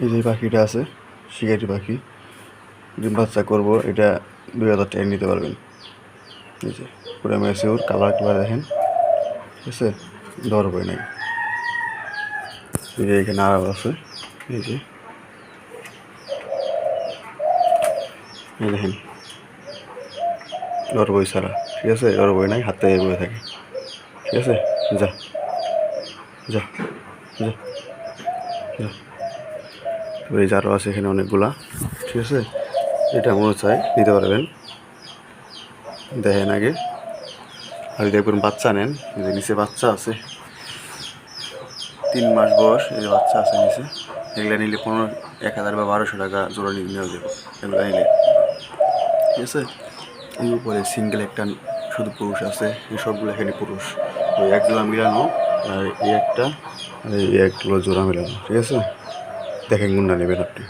এই যে পাখিটা আছে শিকারি পাখি, ডিম বাচ্চা করবো, এটা 2000 টাকা নিতে পারবেন। এই যে পুরো ম্যাচিওর, কালার দেখেন, ঠিক আছে, দর বই নাই। এই যে এখানে আরও আছে, এই যে এই দেখেন, দর বই ছাড়া, ঠিক আছে, দর বই নাই, হাতে বই থাকে, ঠিক আছে। যা যা যা যা। এই যে আরও আছে এখানে অনেকগুলা, ঠিক আছে। এটা মনে চাই নিতে পারবেন, দেখেন আগে। আর দেখবেন বাচ্চা নেন, যে নিচে বাচ্চা আছে 3 মাস বয়স, এই বাচ্চা আছে নিচে। এগুলো নিলে 1000 বা 1200 টাকা জোড়া নিয়ে দেবো এগুলো নিলে, ঠিক আছে। এই উপরে সিঙ্গেল একটা শুধু পুরুষ আছে, এই সবগুলো এখানে পুরুষ। ওই এক জোড়া মিলানো, আর এই একটা, আর এই একগুলো জোড়া মিলানো, ঠিক আছে। দেখেন কোনটা নেবেন আপনি।